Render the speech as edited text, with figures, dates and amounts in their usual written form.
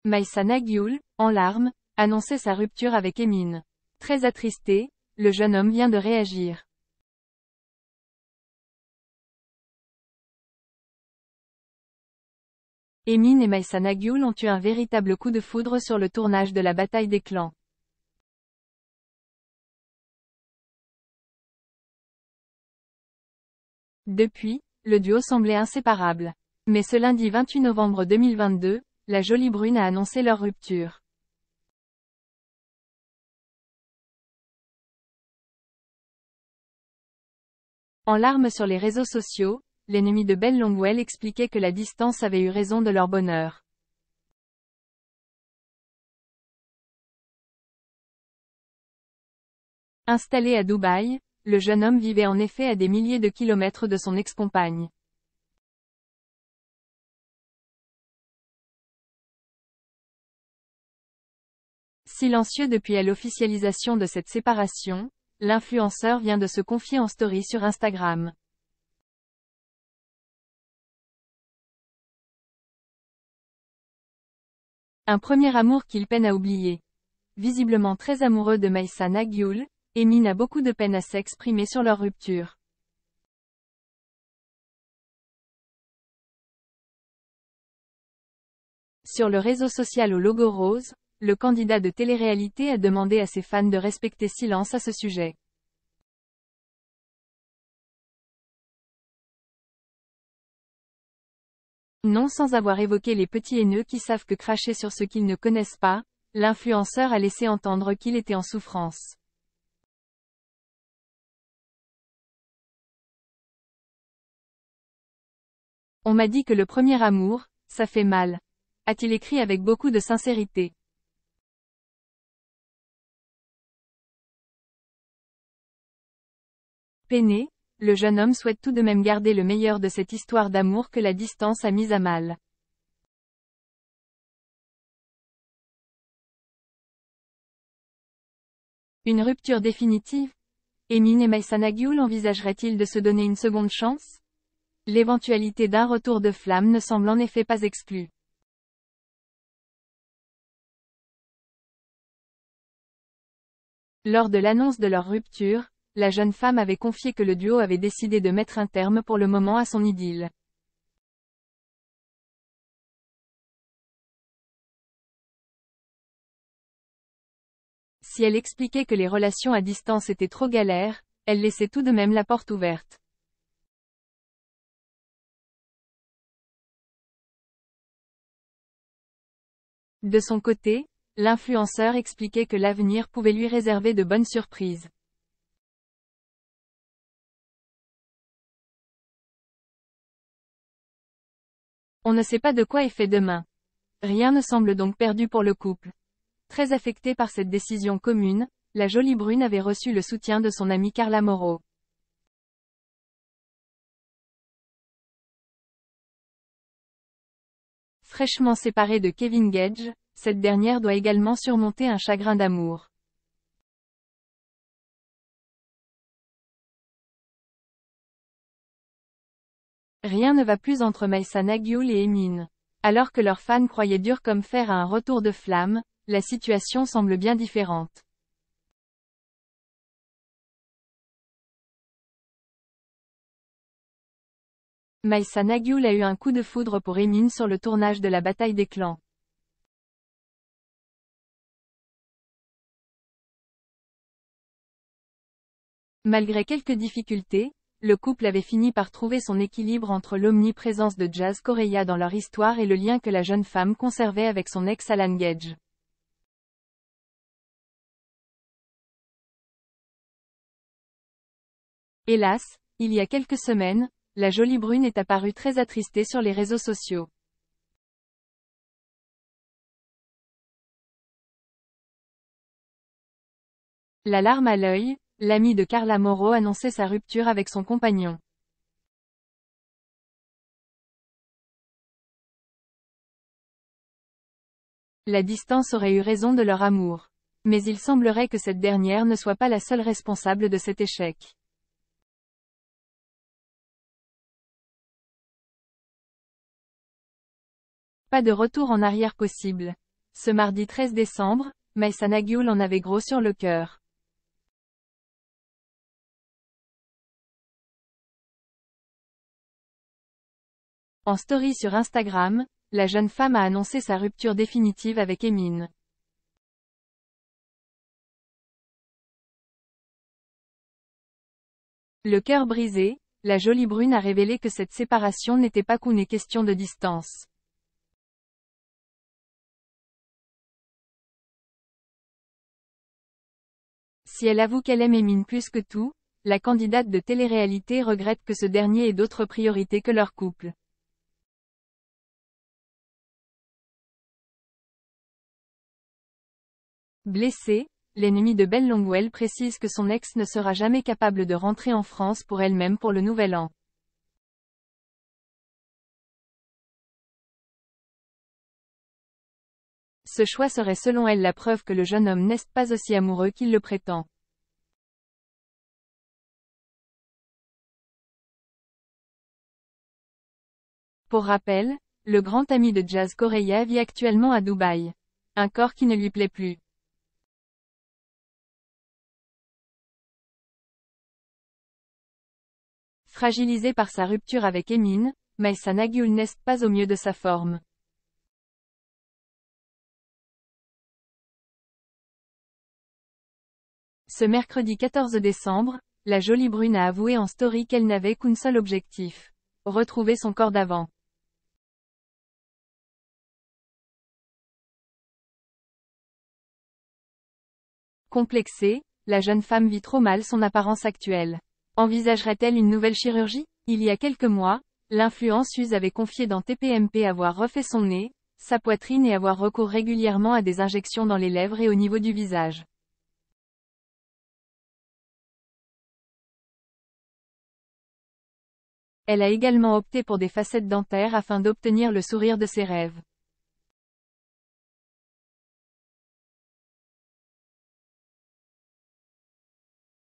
Maysa Nagyoul, en larmes, annonçait sa rupture avec Emin. Très attristé, le jeune homme vient de réagir. Emin et Maysa Nagyoul ont eu un véritable coup de foudre sur le tournage de la bataille des clans. Depuis, le duo semblait inséparable. Mais ce lundi 28 novembre 2022, la Jolie Brune a annoncé leur rupture. En larmes sur les réseaux sociaux, l'ennemi de Ben Longwell expliquait que la distance avait eu raison de leur bonheur. Installé à Dubaï, le jeune homme vivait en effet à des milliers de kilomètres de son ex-compagne. Silencieux depuis l'officialisation de cette séparation, l'influenceur vient de se confier en story sur Instagram. Un premier amour qu'il peine à oublier. Visiblement très amoureux de Maysa Nagyoul, Emin a beaucoup de peine à s'exprimer sur leur rupture. Sur le réseau social au logo rose, le candidat de télé-réalité a demandé à ses fans de respecter silence à ce sujet. Non, sans avoir évoqué les petits haineux qui savent que cracher sur ce qu'ils ne connaissent pas, l'influenceur a laissé entendre qu'il était en souffrance. On m'a dit que le premier amour, ça fait mal. A-t-il écrit avec beaucoup de sincérité. Peiné, le jeune homme souhaite tout de même garder le meilleur de cette histoire d'amour que la distance a mise à mal. Une rupture définitive? Emin et Maysa Nagyoul envisageraient-ils de se donner une seconde chance? L'éventualité d'un retour de flamme ne semble en effet pas exclue. Lors de l'annonce de leur rupture, la jeune femme avait confié que le duo avait décidé de mettre un terme pour le moment à son idylle. Si elle expliquait que les relations à distance étaient trop galères, elle laissait tout de même la porte ouverte. De son côté, l'influenceur expliquait que l'avenir pouvait lui réserver de bonnes surprises. On ne sait pas de quoi est fait demain. Rien ne semble donc perdu pour le couple. Très affectée par cette décision commune, la Jolie Brune avait reçu le soutien de son amie Carla Moreau. Fraîchement séparée de Kevin Gage, cette dernière doit également surmonter un chagrin d'amour. Rien ne va plus entre Maysa Nagyoul et Emin. Alors que leurs fans croyaient dur comme fer à un retour de flamme, la situation semble bien différente. Maysa Nagyoul a eu un coup de foudre pour Emin sur le tournage de la bataille des clans. Malgré quelques difficultés, le couple avait fini par trouver son équilibre entre l'omniprésence de Jazz Correia dans leur histoire et le lien que la jeune femme conservait avec son ex Alan Gage. Hélas, il y a quelques semaines, la Jolie Brune est apparue très attristée sur les réseaux sociaux. La larme à l'œil, l'amie de Carla Moreau annonçait sa rupture avec son compagnon. La distance aurait eu raison de leur amour. Mais il semblerait que cette dernière ne soit pas la seule responsable de cet échec. Pas de retour en arrière possible. Ce mardi 13 décembre, Maïssa Naghioul en avait gros sur le cœur. En story sur Instagram, la jeune femme a annoncé sa rupture définitive avec Emin. Le cœur brisé, la jolie brune a révélé que cette séparation n'était pas qu'une question de distance. Si elle avoue qu'elle aime Emin plus que tout, la candidate de télé-réalité regrette que ce dernier ait d'autres priorités que leur couple. Blessée, l'ennemi de Ben Longwell précise que son ex ne sera jamais capable de rentrer en France pour elle-même pour le nouvel an. Ce choix serait selon elle la preuve que le jeune homme n'est pas aussi amoureux qu'il le prétend. Pour rappel, le grand ami de Jazz Correia vit actuellement à Dubaï. Un corps qui ne lui plaît plus. Fragilisée par sa rupture avec Emin, Maïssa Naghioul n'est pas au mieux de sa forme. Ce mercredi 14 décembre, la jolie brune a avoué en story qu'elle n'avait qu'un seul objectif. Retrouver son corps d'avant. Complexée, la jeune femme vit trop mal son apparence actuelle. Envisagerait-elle une nouvelle chirurgie? Il y a quelques mois, l'influenceuse avait confié dans TPMP avoir refait son nez, sa poitrine et avoir recours régulièrement à des injections dans les lèvres et au niveau du visage. Elle a également opté pour des facettes dentaires afin d'obtenir le sourire de ses rêves.